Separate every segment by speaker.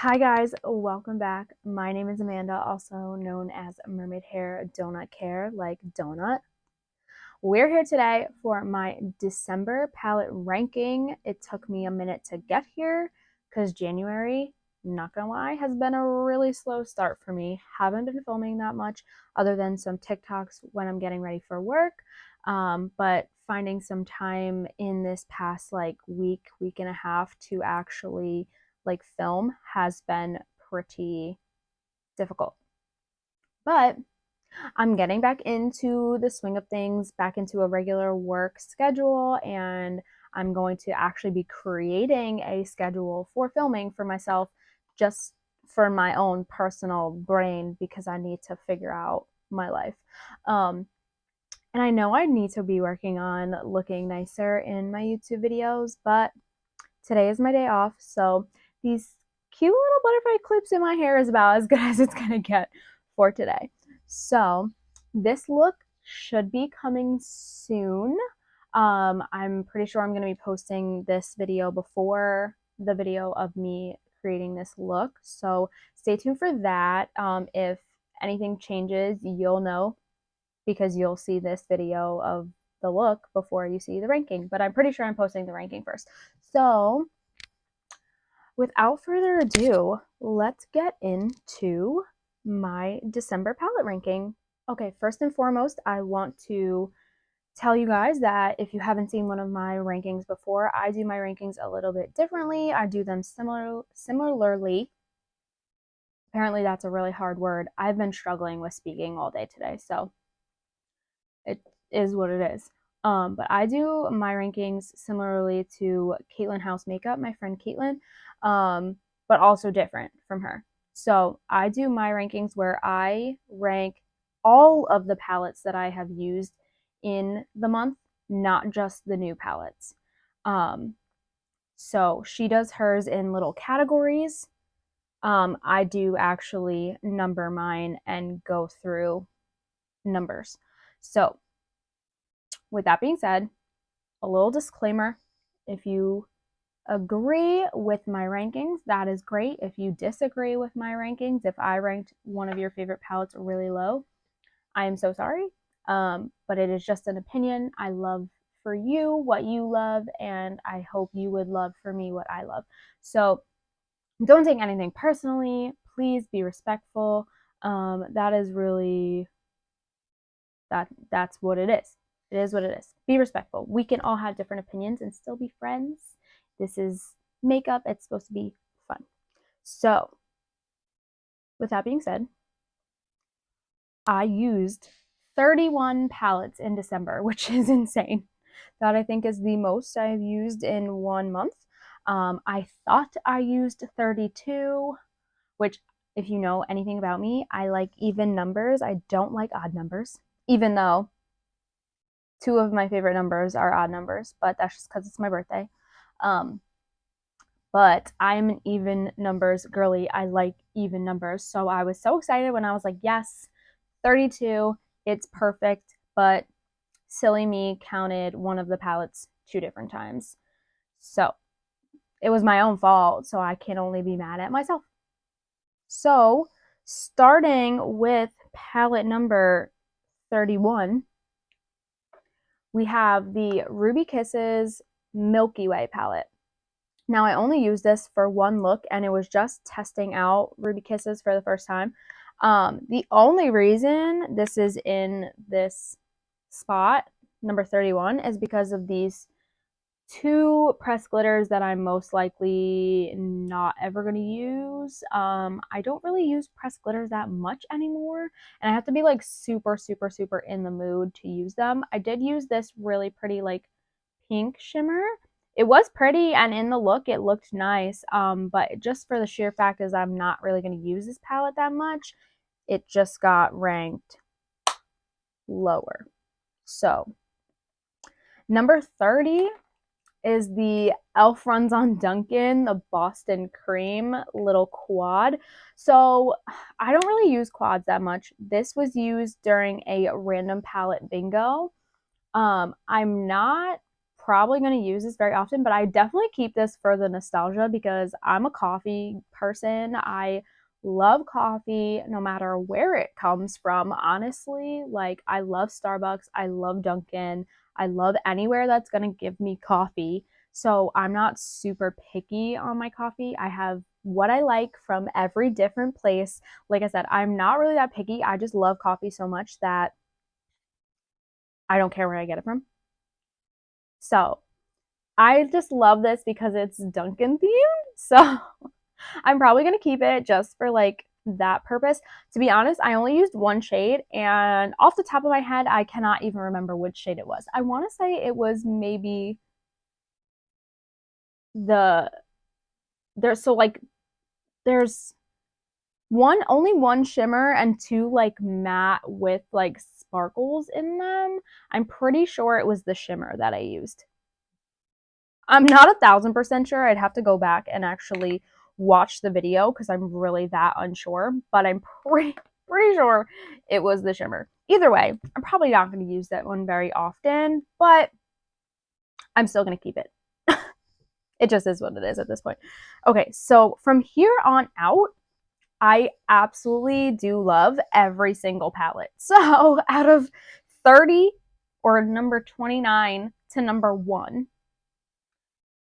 Speaker 1: Hi guys, welcome back. My name is Amanda, also known as Mermaid Hair Donut Care, like donut. We're here today for my December palette ranking. It took me a minute to get here because January, not gonna lie, has been a really slow start for me. Haven't been filming that much other than some TikToks when I'm getting ready for work. But finding some time in this past week and a half to actually film has been pretty difficult. But I'm getting back into the swing of things, back into a regular work schedule, and I'm going to actually be creating a schedule for filming for myself just for my own personal brain because I need to figure out my life. And I know I need to be working on looking nicer in my YouTube videos, but today is my day off, so these cute little butterfly clips in my hair is about as good as it's gonna get for today. So this look should be coming soon. I'm pretty sure I'm going to be posting this video before the video of me creating this look, so stay tuned for that. If anything changes, you'll know because you'll see this video of the look before you see the ranking, but I'm pretty sure I'm posting the ranking first. So without further ado, let's get into my December palette ranking. Okay, first and foremost, I want to tell you guys that if you haven't seen one of my rankings before, I do my rankings a little bit differently. I do them similarly. Apparently that's a really hard word. I've been struggling with speaking all day today, so it is what it is. But I do my rankings similarly to Caitlin House Makeup, my friend Caitlin, but also different from her. So I do my rankings where I rank all of the palettes that I have used in the month, not just the new palettes. So she does hers in little categories. I do actually number mine and go through numbers. So with that being said, a little disclaimer: if you agree with my rankings, that is great. If you disagree with my rankings, if I ranked one of your favorite palettes really low, I am so sorry. But it is just an opinion. I love for you what you love, and I hope you would love for me what I love. So don't take anything personally. Please be respectful. That is really that's what it is. It is what it is. Be respectful. We can all have different opinions and still be friends. This is makeup. It's supposed to be fun. So, with that being said, I used 31 palettes in December, which is insane. That I think is the most I've used in 1 month. I thought I used 32, which, if you know anything about me, I like even numbers. I don't like odd numbers, even though two of my favorite numbers are odd numbers, but that's just because it's my birthday. But I'm an even numbers girly. I like even numbers. So I was so excited when I was like, yes, 32, it's perfect. But silly me counted one of the palettes 2 different times. So it was my own fault. So I can only be mad at myself. So starting with palette number 31, we have the Ruby Kisses Milky Way palette. Now, I only used this for one look, and it was just testing out Ruby Kisses for the first time. The only reason this is in this spot, number 31, is because of these 2 pressed glitters that I'm most likely not ever going to use. I don't really use pressed glitters that much anymore, and I have to be like super, super, super in the mood to use them. I did use this really pretty like pink shimmer. It was pretty, and in the look it looked nice, but just for the sheer fact is I'm not really going to use this palette that much, it just got ranked lower. So number 30 is the Elf Runs on Dunkin, the Boston Cream little quad. So I don't really use quads that much. This was used during a random palette bingo. I'm not probably going to use this very often, but I definitely keep this for the nostalgia because I'm a coffee person. I love coffee no matter where it comes from, honestly. Like, I love Starbucks, I love Dunkin, I love anywhere that's going to give me coffee. So I'm not super picky on my coffee. I have what I like from every different place. Like I said, I'm not really that picky. I just love coffee so much that I don't care where I get it from. So I just love this because it's Dunkin themed. So I'm probably going to keep it just for like that purpose. To be honest, I only used one shade, and off the top of my head, I cannot even remember which shade it was. I want to say it was maybe the there's only one shimmer and two like matte with like sparkles in them. I'm pretty sure it was the shimmer that I used. I'm not 1,000% sure. I'd have to go back and actually watch the video because I'm really that unsure, but I'm pretty sure it was the shimmer. Either way, I'm probably not going to use that one very often, but I'm still going to keep it. It just is what it is at this point. Okay, so from here on out, I absolutely do love every single palette. So out of 30 or number 29 to number 1,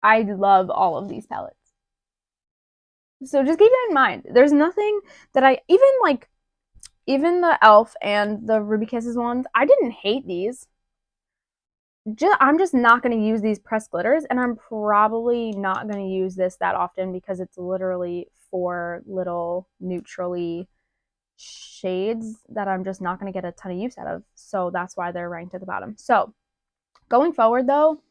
Speaker 1: I love all of these palettes. So just keep that in mind. There's nothing that I even the Elf and the Ruby Kisses ones, I didn't hate these. I'm just not going to use these pressed glitters, and I'm probably not going to use this that often because it's literally 4 little neutrally shades that I'm just not going to get a ton of use out of. So that's why they're ranked at the bottom. So going forward though,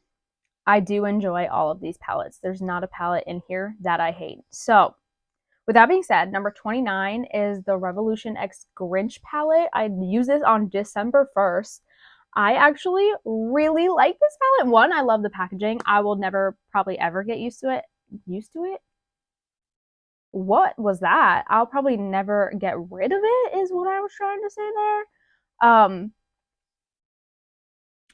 Speaker 1: I do enjoy all of these palettes. There's not a palette in here that I hate. So with that being said, number 29 is the Revolution X Grinch palette. I used this on December 1st. I actually really like this palette. One, I love the packaging. I will never probably ever get used to it. Used to it? What was that? I'll probably never get rid of it is what I was trying to say there.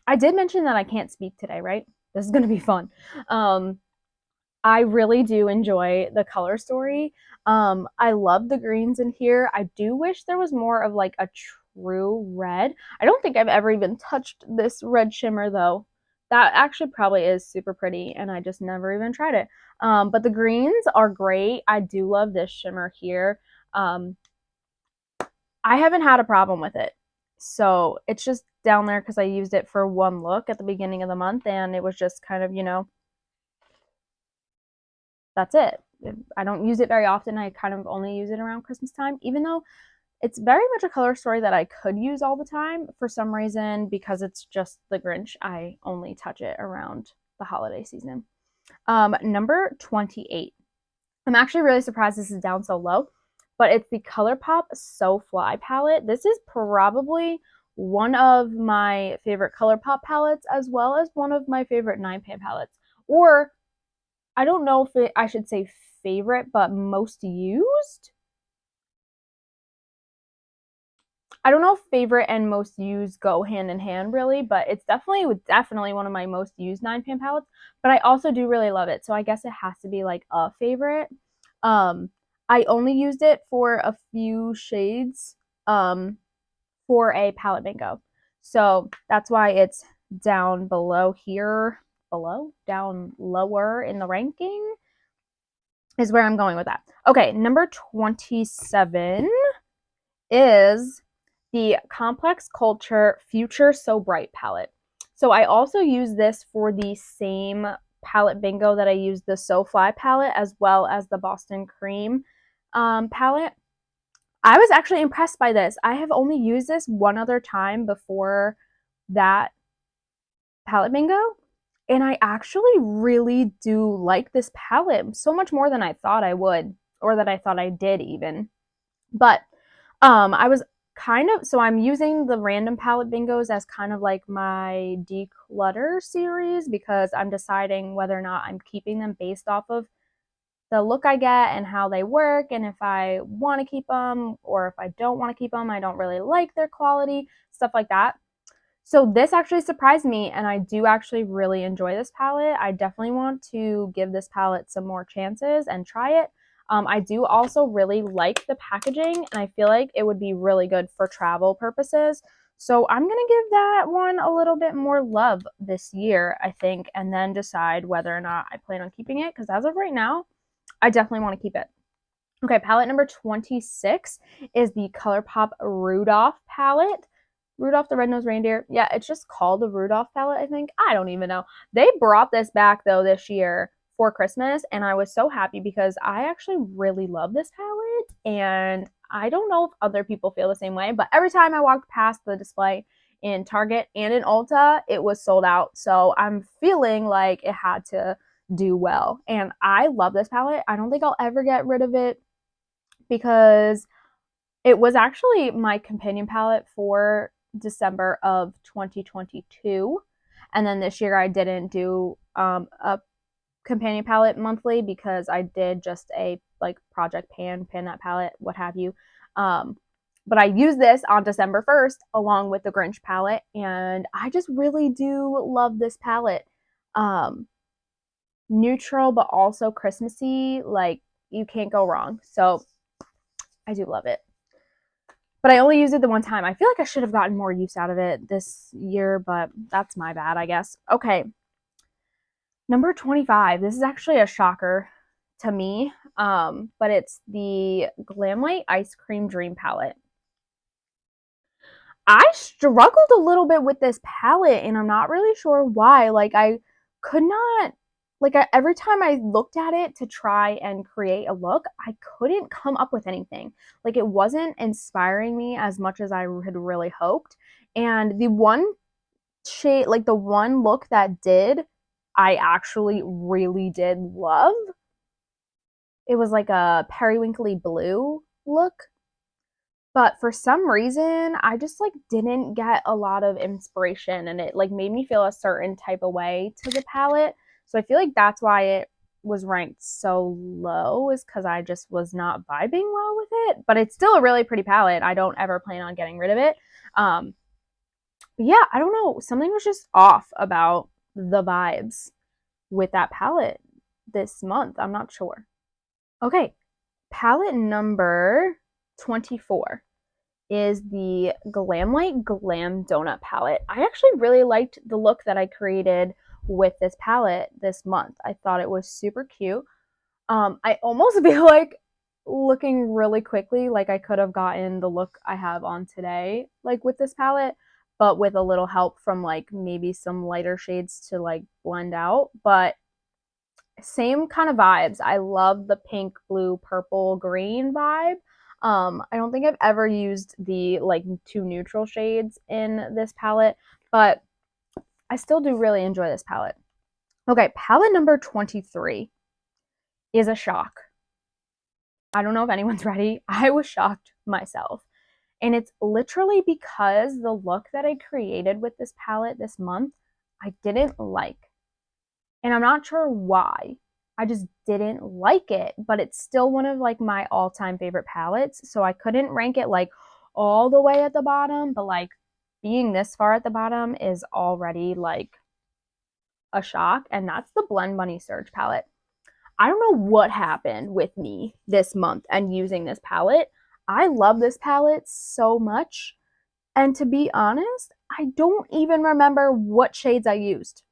Speaker 1: I did mention that I can't speak today, right? This is going to be fun. I really do enjoy the color story. I love the greens in here. I do wish there was more of like a true red. I don't think I've ever even touched this red shimmer though. That actually probably is super pretty and I just never even tried it. But the greens are great. I do love this shimmer here. I haven't had a problem with it. So it's just down there because I used it for one look at the beginning of the month and it was just kind of, that's it. I don't use it very often. I kind of only use it around Christmas time, even though it's very much a color story that I could use all the time. For some reason, because it's just the Grinch, I only touch it around the holiday season. Number 28. I'm actually really surprised this is down so low, but it's the ColourPop So Fly palette. This is probably one of my favorite ColourPop palettes, as well as one of my favorite 9pan palettes. Or I don't know if I should say favorite, but most used. I don't know if favorite and most used go hand in hand really, but it's definitely one of my most used 9pan palettes. But I also do really love it, so I guess it has to be like a favorite. I only used it for a few shades for a palette bingo, so that's why it's down below here. Down lower in the ranking is where I'm going with that. Okay, number 27 is the Complex Culture Future So Bright palette. So I also use this for the same palette bingo that I used the So Fly palette as well as the Boston Cream palette. I was actually impressed by this. I have only used this one other time before that palette bingo, and I actually really do like this palette so much more than I thought I would, or that I thought I did even. But I was so I'm using the random palette bingos as kind of like my declutter series because I'm deciding whether or not I'm keeping them based off of the look I get and how they work, and if I want to keep them or if I don't want to keep them, I don't really like their quality, stuff like that. So this actually surprised me, and I do actually really enjoy this palette. I definitely want to give this palette some more chances and try it. I do also really like the packaging, and I feel like it would be really good for travel purposes. So I'm going to give that one a little bit more love this year, I think, and then decide whether or not I plan on keeping it, because as of right now, I definitely want to keep it. Okay, palette number 26 is the ColourPop Rudolph palette. Rudolph the Red-Nosed Reindeer. Yeah, it's just called the Rudolph palette, I think. I don't even know. They brought this back, though, this year for Christmas, and I was so happy because I actually really love this palette, and I don't know if other people feel the same way, but every time I walked past the display in Target and in Ulta, it was sold out, so I'm feeling like it had to do well, and I love this palette. I don't think I'll ever get rid of it because it was actually my companion palette for December of 2022. And then this year I didn't do a companion palette monthly because I did just a like project pan that palette, what have you. But I used this on December 1st along with the Grinch palette, and I just really do love this palette. Neutral but also Christmassy, like you can't go wrong. So I do love it. But I only used it the one time. I feel like I should have gotten more use out of it this year, but that's my bad, I guess. Okay. Number 25. This is actually a shocker to me, but it's the Glamlight Ice Cream Dream Palette. I struggled a little bit with this palette, and I'm not really sure why. Like, I could not, every time I looked at it to try and create a look, I couldn't come up with anything. Like, it wasn't inspiring me as much as I had really hoped. And the one shade, like, the one look that did, I actually really did love. It was like a periwinkly blue look. But for some reason, I just like didn't get a lot of inspiration, and it like made me feel a certain type of way to the palette. So I feel like that's why it was ranked so low, is because I just was not vibing well with it. But it's still a really pretty palette. I don't ever plan on getting rid of it. Yeah, I don't know. Something was just off about the vibes with that palette this month. I'm not sure. Okay, palette number 24 is the Glamlight Glam Donut palette. I actually really liked the look that I created with this palette this month. I thought it was super cute. I almost feel like looking really quickly, like I could have gotten the look I have on today, like with this palette, but with a little help from like maybe some lighter shades to like blend out. But same kind of vibes. I love the pink, blue, purple, green vibe. I don't think I've ever used the like two neutral shades in this palette, but I still do really enjoy this palette. Okay, palette number 23 is a shock. I don't know if anyone's ready. I was shocked myself. And it's literally because the look that I created with this palette this month, I didn't like. And I'm not sure why. I just didn't like it, but it's still one of like my all-time favorite palettes. So I couldn't rank it like all the way at the bottom, but like being this far at the bottom is already like a shock. And that's the Blend Money Surge palette. I don't know what happened with me this month and using this palette. I love this palette so much. And to be honest, I don't even remember what shades I used.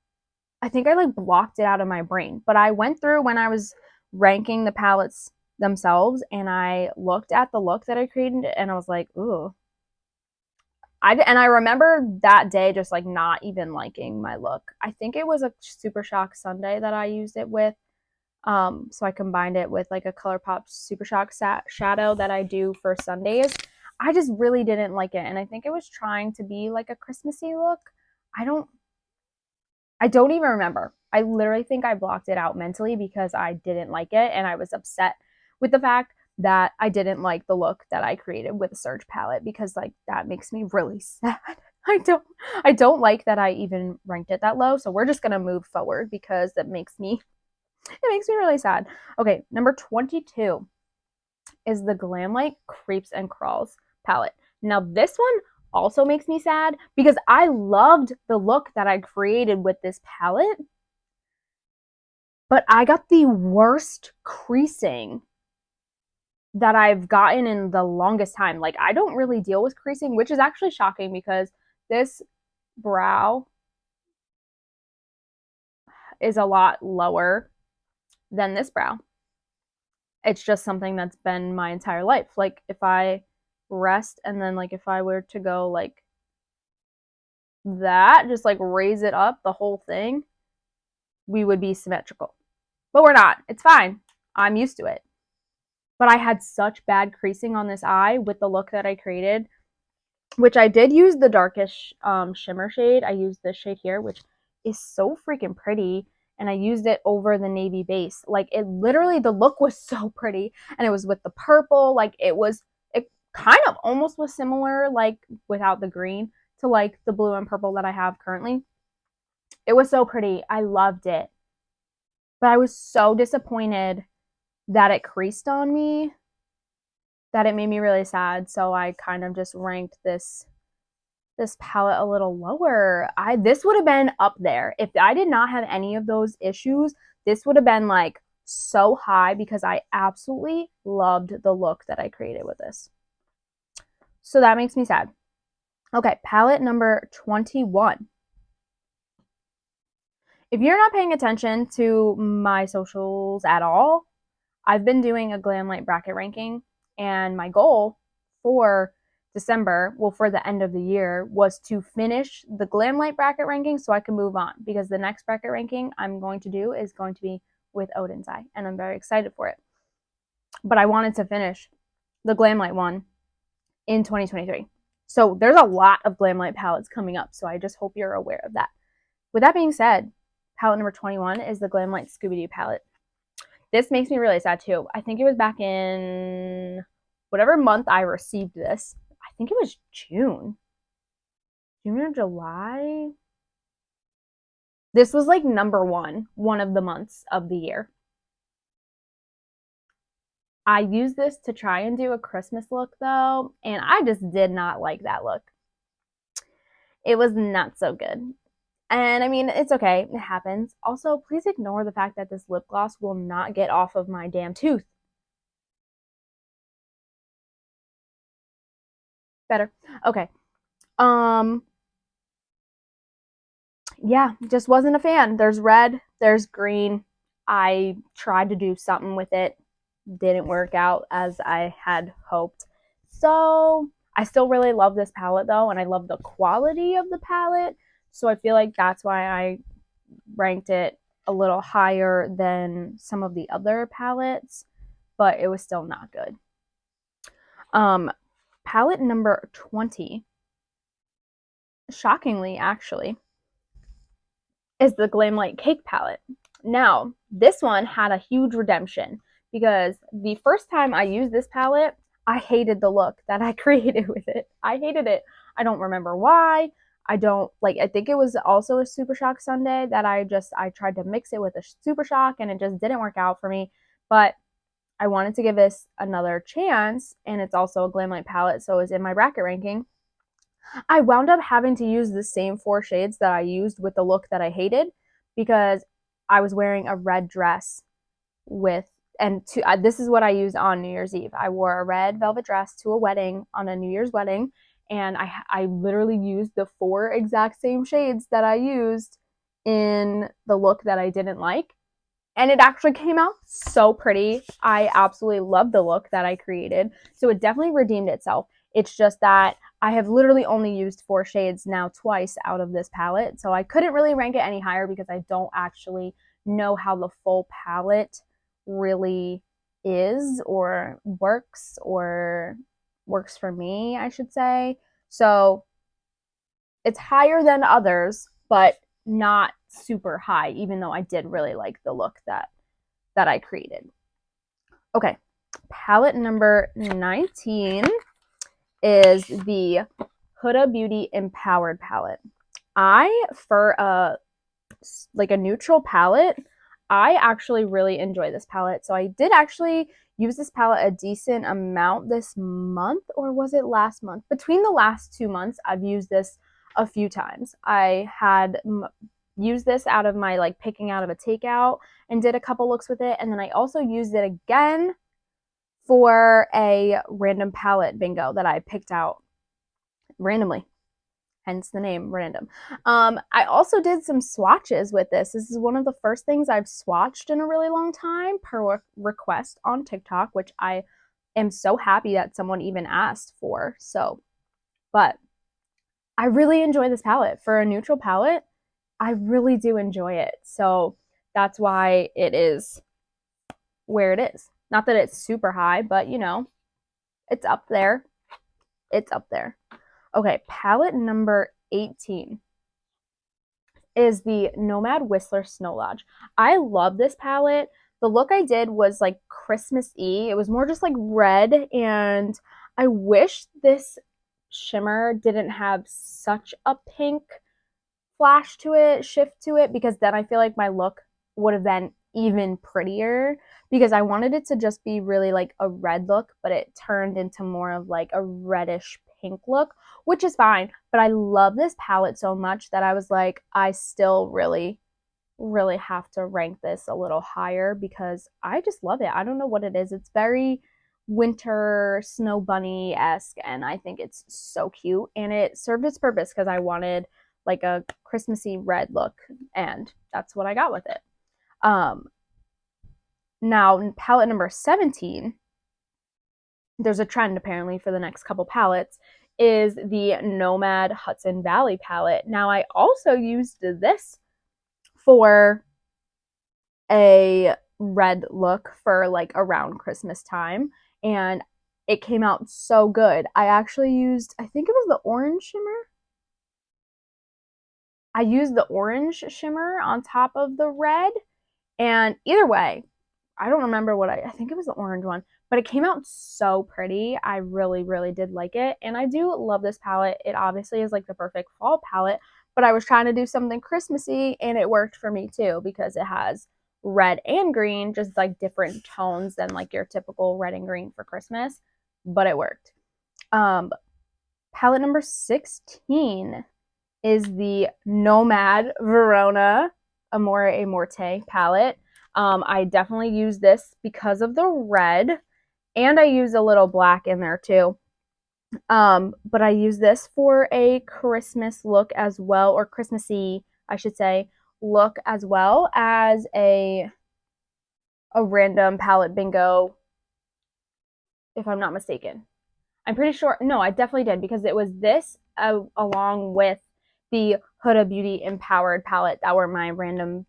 Speaker 1: I think I like blocked it out of my brain, but I went through when I was ranking the palettes themselves and I looked at the look that I created and I was like, ooh. I remember that day just like not even liking my look. I think it was a Super Shock Sunday that I used it with. So I combined it with like a ColourPop Super Shock shadow that I do for Sundays. I just really didn't like it, and I think it was trying to be like a Christmassy look. I don't even remember. I literally think I blocked it out mentally because I didn't like it, and I was upset with the fact that I didn't like the look that I created with the Surge palette, because like that makes me really sad. I don't like that I even ranked it that low. So we're just gonna move forward because it makes me really sad. Okay, number 22 is the Glamlight Creeps and Crawls palette. Now this one also makes me sad because I loved the look that I created with this palette, but I got the worst creasing that I've gotten in the longest time. Like, I don't really deal with creasing, which is actually shocking because this brow is a lot lower than this brow. It's just something that's been my entire life. Like, if I rest and then, like, if I were to go like that, just like raise it up, the whole thing, we would be symmetrical. But we're not. It's fine. I'm used to it. But I had such bad creasing on this eye with the look that I created, which I did use the darkish shimmer shade. I used this shade here, which is so freaking pretty. And I used it over the navy base. Like, it literally, the look was so pretty. And it was with the purple. Like, it kind of almost was similar, like, without the green, to, like, the blue and purple that I have currently. It was so pretty. I loved it. But I was so disappointed that it creased on me that it made me really sad. So I kind of just ranked this palette a little lower. This would have been up there. If I did not have any of those issues, this would have been like so high because I absolutely loved the look that I created with this. So that makes me sad. Okay, palette number 21. If you're not paying attention to my socials at all, I've been doing a glam light bracket ranking, and my goal for December, well, for the end of the year, was to finish the glam light bracket ranking so I can move on, because the next bracket ranking I'm going to do is going to be with Oden's eye, and I'm very excited for it. But I wanted to finish the glam light one in 2023. So there's a lot of glam light palettes coming up, so I just hope you're aware of that. With that being said, palette number 21 is the Glam Light Scooby-Doo palette. This makes me really sad too. I think it was back in whatever month I received this. I think it was June. June or July? This was like number one of the months of the year. I used this to try and do a Christmas look though, and I just did not like that look. It was not so good. And I mean, it's okay. It happens. Also, please ignore the fact that this lip gloss will not get off of my damn tooth. Better. Okay. Yeah, just wasn't a fan. There's red, there's green. I tried to do something with it. Didn't work out as I had hoped. So, I still really love this palette though, and I love the quality of the palette. So I feel like that's why I ranked it a little higher than some of the other palettes, but it was still not good. Palette number 20, shockingly actually, is the Glam Light Cake palette. Now, this one had a huge redemption because the first time I used this palette, I hated the look that I created with it. I hated it. I don't remember why. I think it was also a Super Shock Sundae that I tried to mix it with a Super Shock and it just didn't work out for me. But I wanted to give this another chance, and it's also a Glam Light palette, so it's in my bracket ranking. I wound up having to use the same 4 shades that I used with the look that I hated because I was wearing a red dress this is what I used on New Year's Eve. I wore a red velvet dress to a wedding on a New Year's wedding, and I literally used the 4 exact same shades that I used in the look that I didn't like. And it actually came out so pretty. I absolutely love the look that I created. So it definitely redeemed itself. It's just that I have literally only used 4 shades now twice out of this palette. So I couldn't really rank it any higher because I don't actually know how the full palette really is or works for me, I should say. So it's higher than others, but not super high, even though I did really like the look that I created. Okay, palette number 19 is the Huda Beauty Empowered palette. For a neutral palette, I actually really enjoy this palette. So I did actually used this palette a decent amount this month, or was it last month? Between the last 2 months, I've used this a few times. I had used this out of my like picking out of a takeout and did a couple looks with it, and then I also used it again for a random palette bingo that I picked out randomly, hence the name random. I also did some swatches with this. This is one of the first things I've swatched in a really long time per request on TikTok, which I am so happy that someone even asked for. So, but I really enjoy this palette. For a neutral palette, I really do enjoy it. So that's why it is where it is. Not that it's super high, but you know, it's up there. It's up there. Okay, palette number 18 is the Nomad Whistler Snow Lodge. I love this palette. The look I did was like Christmas-y. It was more just like red, and I wish this shimmer didn't have such a pink flash to it, shift to it, because then I feel like my look would have been even prettier, because I wanted it to just be really like a red look, but it turned into more of like a reddish pink look, which is fine. But I love this palette so much that I was like, I still really have to rank this a little higher because I just love it. I don't know what it is. It's very winter snow bunny-esque, and I think it's so cute, and it served its purpose because I wanted like a Christmassy red look, and that's what I got with it. Now palette number 17, there's a trend apparently for the next couple palettes, is the Nomad Hudson Valley palette. Now I also used this for a red look for like around Christmas time, and it came out so good. I actually used, I think it was the orange shimmer. I used the orange shimmer on top of the red, and either way, I don't remember what I think it was the orange one, but it came out so pretty. I really did like it, and I do love this palette. It obviously is like the perfect fall palette, but I was trying to do something Christmassy, and it worked for me too because it has red and green, just like different tones than like your typical red and green for Christmas, but it worked. Palette number 16 is the Nomad Verona Amore e Morte palette. I definitely use this because of the red, and I use a little black in there too. But I use this for a Christmas look as well, or Christmassy, I should say, look, as well as a random palette bingo, if I'm not mistaken. I'm pretty sure, no, I definitely did, because it was this along with the Huda Beauty Empowered palette that were my random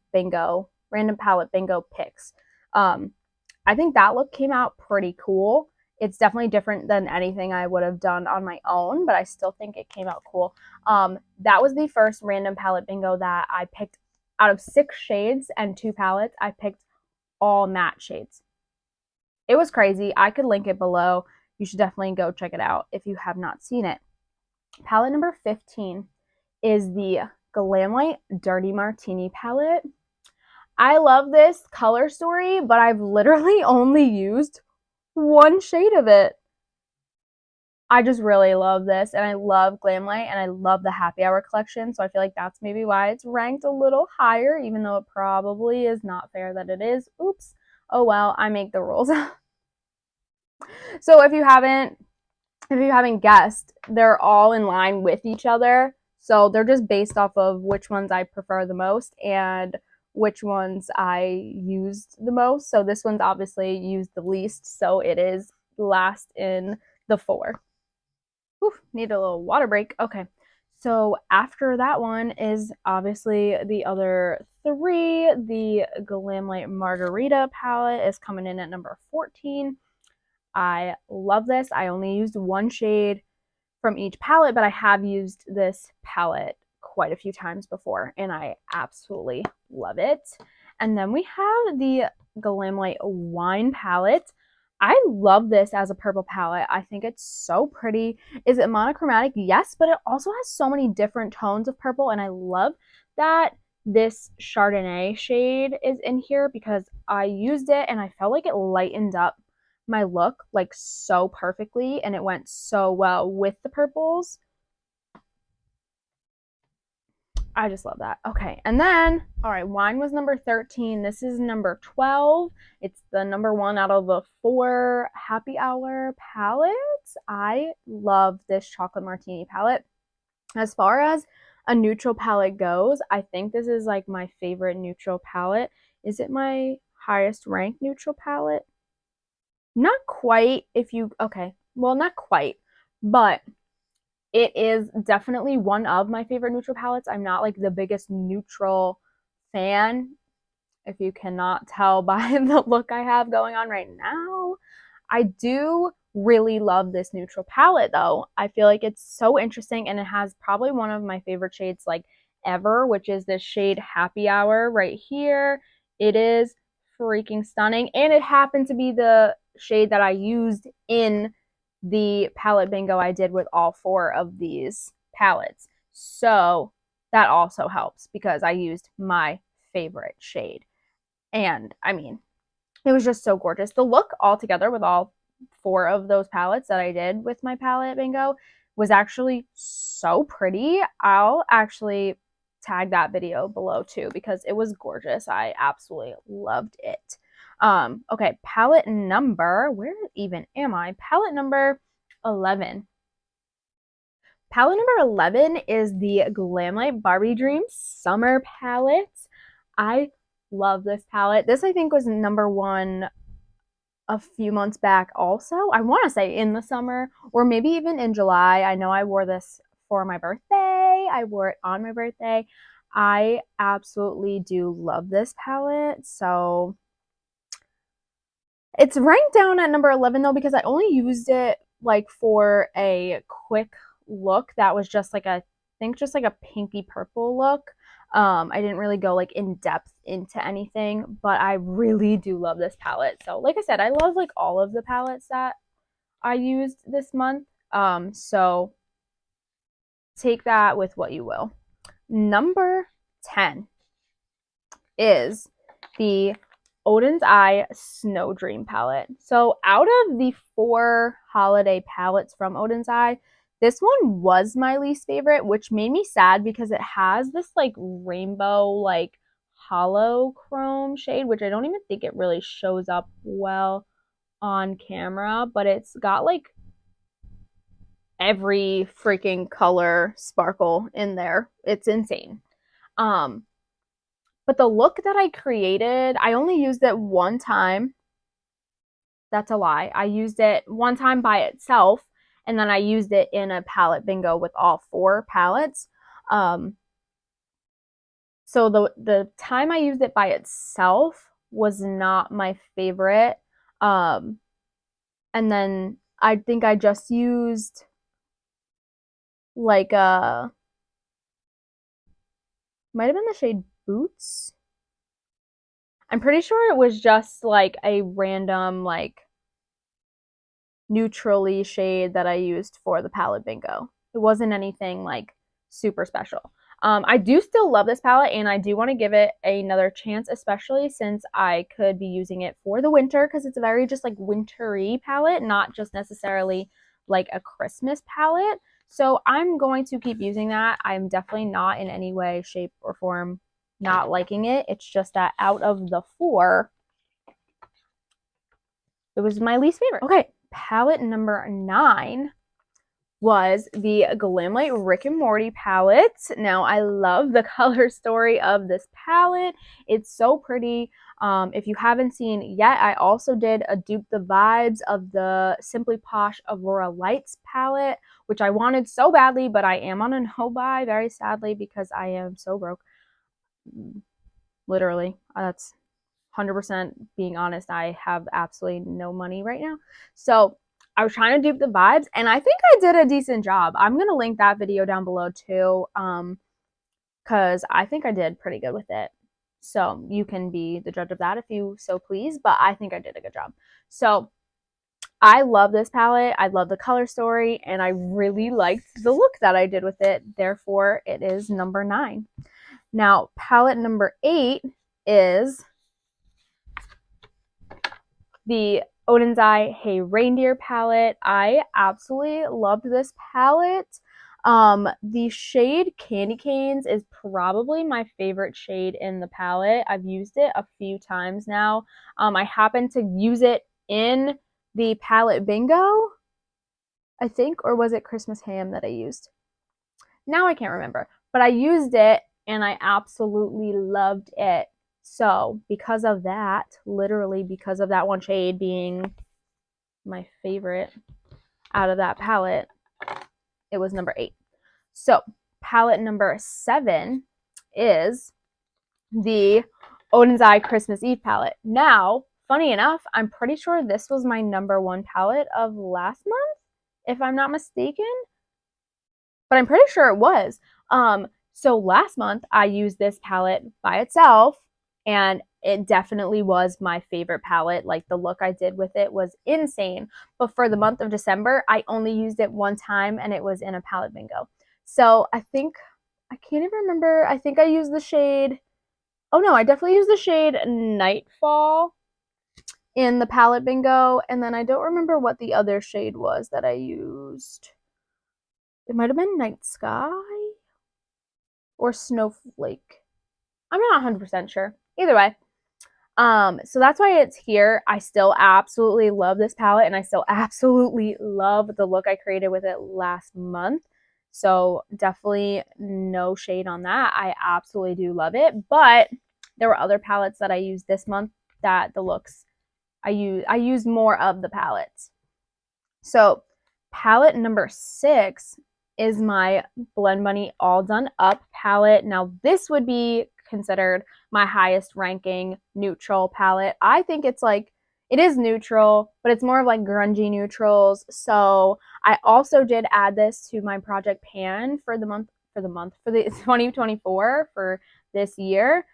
Speaker 1: palette bingo picks. I think that look came out pretty cool. It's definitely different than anything I would have done on my own, but I still think it came out cool. That was the first random palette bingo that I picked out of 6 shades and 2 palettes. I picked all matte shades. It was crazy. I could link it below. You should definitely go check it out if you have not seen it. Palette number 15 is the Glamlight Dirty Martini palette. I love this color story, but I've literally only used 1 shade of it. I just really love this, and I love Glamlight, and I love the Happy Hour collection, so I feel like that's maybe why it's ranked a little higher, even though it probably is not fair that it is. Oops. Oh well, I make the rules. So if you haven't guessed, they're all in line with each other. So they're just based off of which ones I prefer the most and which ones I used the most. So this one's obviously used the least, so it is last in the 4. Oof, need a little water break. Okay, so after that one is obviously the other 3. The Glamlight Margarita palette is coming in at number 14. I love this. I only used 1 shade from each palette, but I have used this palette quite a few times before, and I absolutely love it. And then we have the Glamlight Wine palette. I love this as a purple palette. I think it's so pretty. Is it monochromatic? Yes, but it also has so many different tones of purple, and I love that this Chardonnay shade is in here because I used it and I felt like it lightened up my look like so perfectly, and it went so well with the purples. I just love that. Okay, and then, all right, wine was number 13. This is number 12. It's the number 1 out of the 4 happy hour palettes. I love this chocolate martini palette. As far as a neutral palette goes, I think this is like my favorite neutral palette. Is it my highest ranked neutral palette? Not quite, okay, well, not quite, but it is definitely one of my favorite neutral palettes. I'm not like the biggest neutral fan, if you cannot tell by the look I have going on right now. I do really love this neutral palette though. I feel like it's so interesting, and it has probably one of my favorite shades like ever, which is this shade Happy Hour right here. It is freaking stunning, and it happened to be the shade that I used in the palette bingo I did with all 4 of these palettes. So that also helps because I used my favorite shade. And I mean, it was just so gorgeous. The look all together with all 4 of those palettes that I did with my palette bingo was actually so pretty. I'll actually tag that video below too because it was gorgeous. I absolutely loved it. Okay, palette number, where even am I? Palette number 11. Palette number 11 is the Glamlight Barbie Dreams Summer Palette. I love this palette. This I think was number 1 a few months back also. I want to say in the summer or maybe even in July. I know I wore this for my birthday. I wore it on my birthday. I absolutely do love this palette. So it's ranked down at number 11 though because I only used it like for a quick look that was just like I think just like a pinky purple look. I didn't really go like in depth into anything, but I really do love this palette. So like I said, I love like all of the palettes that I used this month. So take that with what you will. Number 10 is the Oden's Eye Snow Dream palette. So out of the 4 holiday palettes from Oden's Eye, this one was my least favorite, which made me sad because it has this like rainbow, like hollow chrome shade, which I don't even think it really shows up well on camera, but it's got like every freaking color sparkle in there. It's insane. But the look that I created, I only used it one time. That's a lie. I used it one time by itself, and then I used it in a palette bingo with all 4 palettes. So the time I used it by itself was not my favorite. And then I think I just used like might have been the shade Boots. I'm pretty sure it was just like a random like neutrally shade that I used for the palette bingo. It wasn't anything like super special. I do still love this palette, and I do want to give it another chance, especially since I could be using it for the winter because it's a very just like wintry palette, not just necessarily like a Christmas palette. So I'm going to keep using that. I'm definitely not in any way, shape, or form not liking it. It's just that out of the 4, it was my least favorite. Okay, palette number 9 was the Glamlight Rick and Morty palette. Now, I love the color story of this palette. It's so pretty. If you haven't seen yet, I also did a dupe the vibes of the Simply Posh Aurora Lights palette, which I wanted so badly, but I am on a no buy, very sadly, because I am so broke. Literally, that's 100% being honest. I have absolutely no money right now. So I was trying to dupe the vibes, and I think I did a decent job. I'm going to link that video down below too, because I think I did pretty good with it. So you can be the judge of that if you so please, but I think I did a good job. So I love this palette. I love the color story, and I really liked the look that I did with it. Therefore, it is number 9. Now, palette number 8 is the Oden's Eye Hey Reindeer palette. I absolutely loved this palette. The shade Candy Canes is probably my favorite shade in the palette. I've used it a few times now. I happened to use it in the palette bingo, I think, or was it Christmas ham that I used? Now I can't remember, but I used it and I absolutely loved it. So because of that, literally because of that one shade being my favorite out of that palette, it was number 8. So palette number 7 is the Oden's Eye Christmas Eve palette. Now, funny enough, I'm pretty sure this was my number 1 palette of last month, if I'm not mistaken. But I'm pretty sure it was. So last month I used this palette by itself, and it definitely was my favorite palette. Like, the look I did with it was insane. But for the month of December, I only used it one time, and it was in a palette bingo. So I think, I can't even remember. I think I used the shade, oh no, I definitely used the shade Nightfall in the palette bingo. And then I don't remember what the other shade was that I used. It might have been Night Sky or Snowflake. I'm not 100% sure. Either way. So that's why it's here. I still absolutely love this palette, and I still absolutely love the look I created with it last month. So definitely no shade on that. I absolutely do love it. But there were other palettes that I used this month that the looks, I used more of the palettes. So palette number 6 is my Blend Money All Done Up palette. Now, this would be considered my highest ranking neutral palette. I think it's like, it is neutral, but it's more of like grungy neutrals. So I also did add this to my project pan for the 2024 for this year.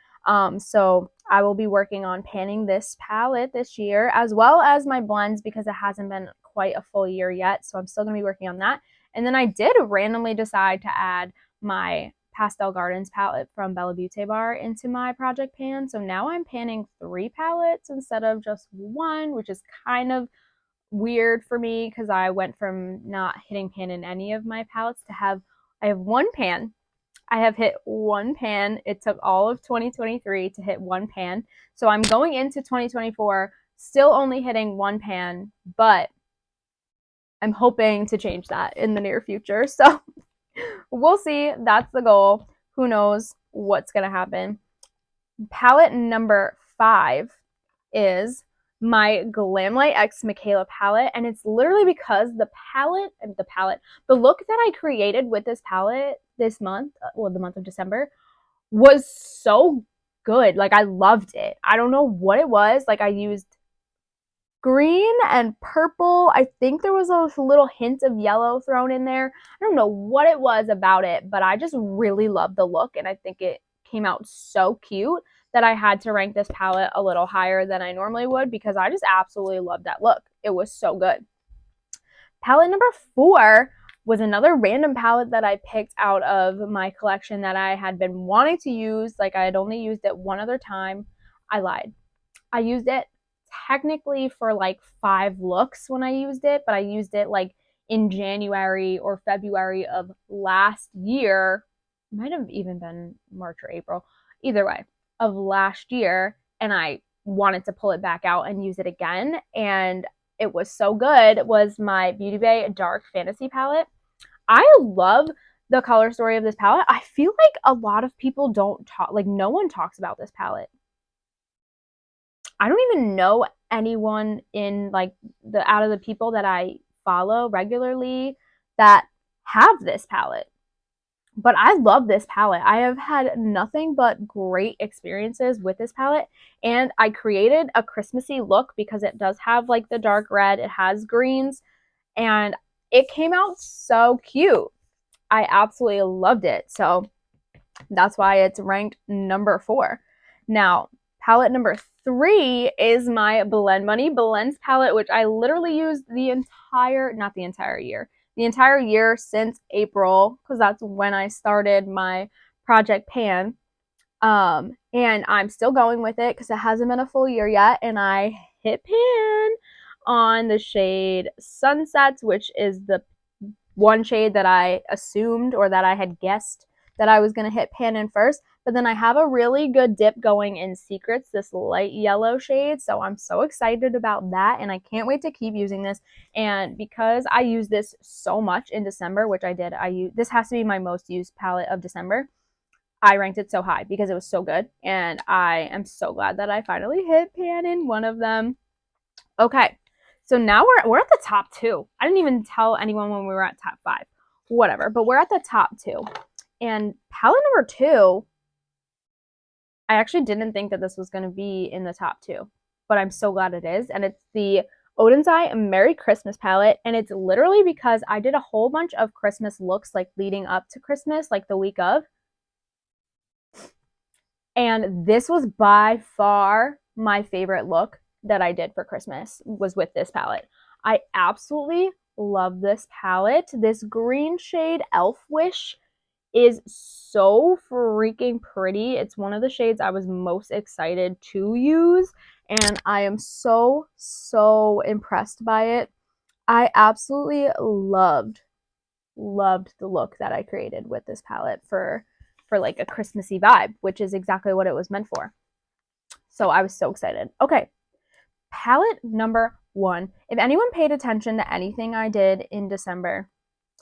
Speaker 1: So I will be working on panning this palette this year, as well as my blends, because it hasn't been quite a full year yet. So I'm still going to be working on that. And then I did randomly decide to add my Pastel Gardens palette from Bella Beauty Bar into my project pan. So now I'm panning 3 palettes instead of just 1, which is kind of weird for me because I went from not hitting pan in any of my palettes to I have 1 pan. I have hit 1 pan. It took all of 2023 to hit 1 pan. So I'm going into 2024 still only hitting 1 pan, but I'm hoping to change that in the near future. So we'll see. That's the goal. Who knows what's going to happen. Palette number 5 is my Glamlight X Michaela palette, and it's literally because the look that I created with this palette this month, the month of December, was so good. Like, I loved it. I don't know what it was. Like, I used green and purple. I think there was a little hint of yellow thrown in there. I don't know what it was about it, but I just really loved the look, and I think it came out so cute that I had to rank this palette a little higher than I normally would because I just absolutely loved that look. It was so good. Palette number 4 was another random palette that I picked out of my collection that I had been wanting to use. Like, I had only used it one other time. I lied. I used it technically for like 5 looks when I used it, but I used it like in January or February of last year. It might have even been March or April. Either way, of last year, and I wanted to pull it back out and use it again, and it was so good. It was my Beauty Bay Dark Fantasy palette. I love the color story of this palette. I feel like a lot of people don't talk, like, no one talks about this palette. I don't even know anyone in like out of the people that I follow regularly that have this palette. But I love this palette. I have had nothing but great experiences with this palette, and I created a Christmassy look because it does have like the dark red, it has greens, and it came out so cute. I absolutely loved it. So that's why it's ranked number 4. Now, palette number 3 is my Blend Money Blends palette, which I literally used not the entire year since April, because that's when I started my project pan. And I'm still going with it because it hasn't been a full year yet, and I hit pan. on the shade Sunsets, which is the one shade that I assumed or that I had guessed that I was going to hit pan in first. But then I have a really good dip going in Secrets, this light yellow shade. So I'm so excited about that. And I can't wait to keep using this. And because I use this so much in December, which I did, this has to be my most used palette of December. I ranked it so high because it was so good. And I am so glad that I finally hit pan in one of them. Okay. So now we're at the top 2. I didn't even tell anyone when we were at top 5. Whatever. But we're at the top 2. And palette number 2, I actually didn't think that this was going to be in the top 2. But I'm so glad it is. And it's the Oden's Eye Merry Christmas palette. And it's literally because I did a whole bunch of Christmas looks like leading up to Christmas, like the week of. And this was by far my favorite look that I did for Christmas was with this palette. I absolutely love this palette. This green shade Elf Wish is so freaking pretty. It's one of the shades I was most excited to use, and I am so impressed by it. I absolutely loved the look that I created with this palette for like a Christmassy vibe, which is exactly what it was meant for. So I was so excited. Okay, palette number 1. If anyone paid attention to anything I did in December,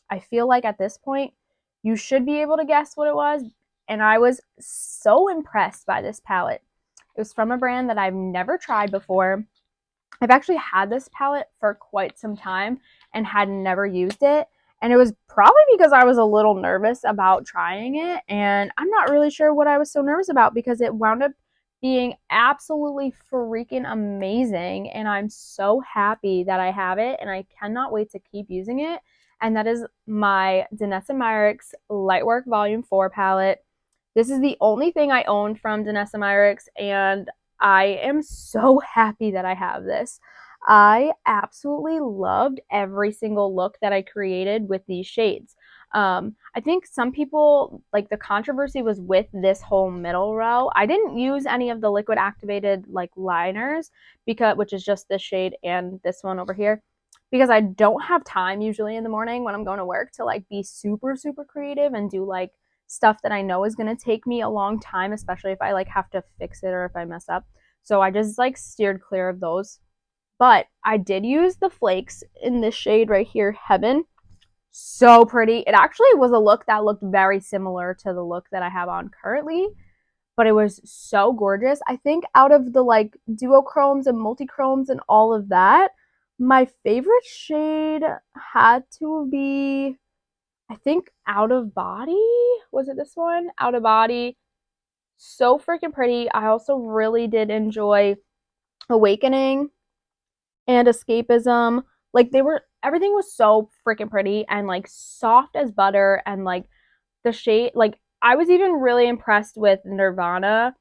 Speaker 1: I feel like at this point, you should be able to guess what it was. And I was so impressed by this palette. It was from a brand that I've never tried before. I've actually had this palette for quite some time and had never used it. And it was probably because I was a little nervous about trying it. And I'm not really sure what I was so nervous about because it wound up being absolutely freaking amazing. And I'm so happy that I have it. And I cannot wait to keep using it. And that is my Danessa Myricks Lightwork Volume 4 palette. This is the only thing I own from Danessa Myricks. And I am so happy that I have this. I absolutely loved every single look that I created with these shades. I think some people, like the controversy was with this whole middle row. I didn't use any of the liquid activated like liners which is just this shade and this one over here, because I don't have time usually in the morning when I'm going to work to like be super creative and do like stuff that I know is going to take me a long time, especially if I like have to fix it or if I mess up. So I just like steered clear of those. But I did use the flakes in this shade right here, Heaven. So pretty. It actually was a look that looked very similar to the look that I have on currently, but it was so gorgeous. I think out of the like duochromes and multichromes and all of that, my favorite shade had to be, I think, Out of Body. Was it this one? Out of Body. So freaking pretty. I also really did enjoy Awakening and Escapism. Like everything was so freaking pretty and like soft as butter, and like the shade, like I was even really impressed with Nirvana.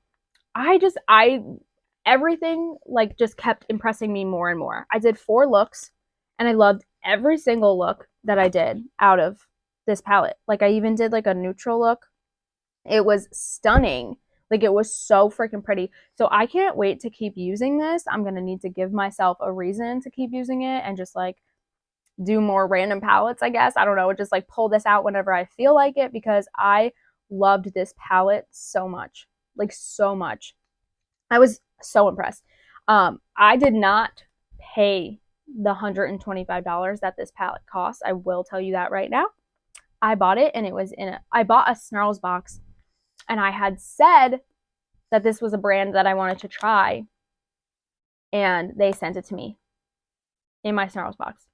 Speaker 1: Everything like just kept impressing me more and more. I did 4 looks and I loved every single look that I did out of this palette. Like I even did like a neutral look. It was stunning. Like it was so freaking pretty. So I can't wait to keep using this. I'm going to need to give myself a reason to keep using it and just like do more random palettes, I guess. I don't know. Just like pull this out whenever I feel like it, because I loved this palette so much. Like so much. I was so impressed. I did not pay the $125 that this palette costs. I will tell you that right now. I bought it and it was I bought a Snarls box, and I had said that this was a brand that I wanted to try, and they sent it to me in my Snarls box.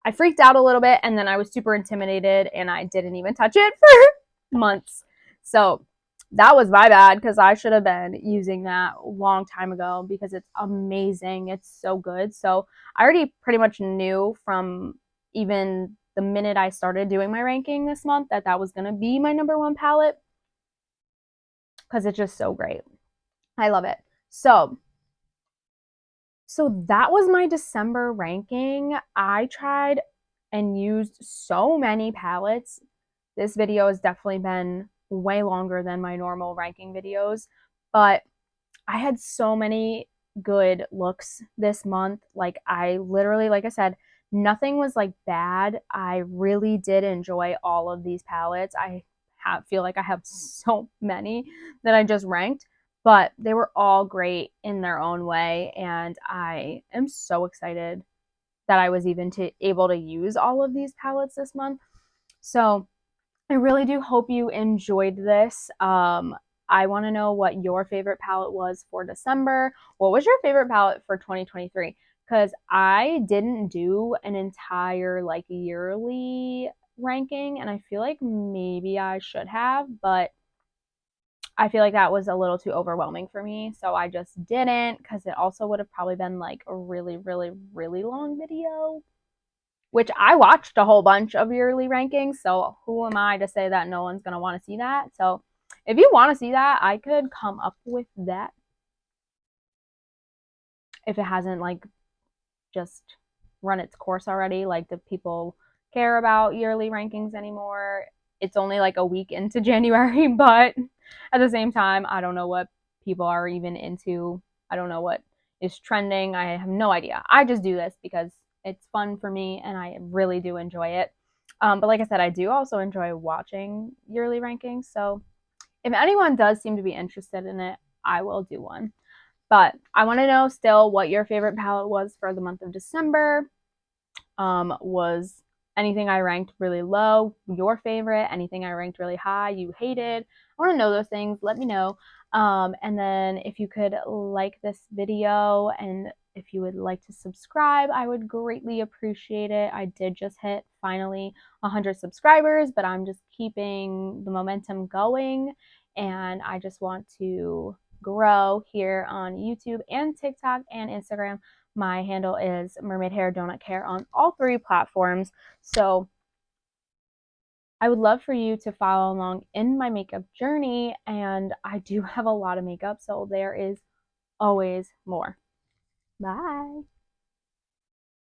Speaker 1: I freaked out a little bit, and then I was super intimidated, and I didn't even touch it for months. So that was my bad, because I should have been using that a long time ago, because it's amazing. It's so good. So I already pretty much knew from even the minute I started doing my ranking this month that was going to be my number 1 palette, because it's just so great. I love it. So that was my December ranking. I tried and used so many palettes. This video has definitely been way longer than my normal ranking videos, but I had so many good looks this month. Like I literally, like I said, nothing was like bad. I really did enjoy all of these palettes. Feel like I have so many that I just ranked, but they were all great in their own way, and I am so excited that I was even able to use all of these palettes this month. So I really do hope you enjoyed this. I want to know what your favorite palette was for December. What was your favorite palette for 2023? Because I didn't do an entire like yearly ranking, and I feel like maybe I should have, but I feel like that was a little too overwhelming for me, so I just didn't, because it also would have probably been like a really, really, really long video, which I watched a whole bunch of yearly rankings, so who am I to say that no one's going to want to see that? So if you want to see that, I could come up with that if it hasn't like just run its course already. Like, do people care about yearly rankings anymore? It's only like a week into January, but at the same time, I don't know what people are even into. I don't know what is trending. I have no idea. I just do this because it's fun for me and I really do enjoy it. But like I said, I do also enjoy watching yearly rankings. So if anyone does seem to be interested in it, I will do one. But I want to know still what your favorite palette was for the month of December. Was anything I ranked really low your favorite? Anything I ranked really high you hated? I want to know those things. Let me know. And then if you could like this video and if you would like to subscribe, I would greatly appreciate it. I did just hit finally 100 subscribers, but I'm just keeping the momentum going, and I just want to grow here on YouTube and TikTok and Instagram. My handle is Mermaid Hair Donut Care on all 3 platforms. So I would love for you to follow along in my makeup journey. And I do have a lot of makeup, so there is always more. Bye.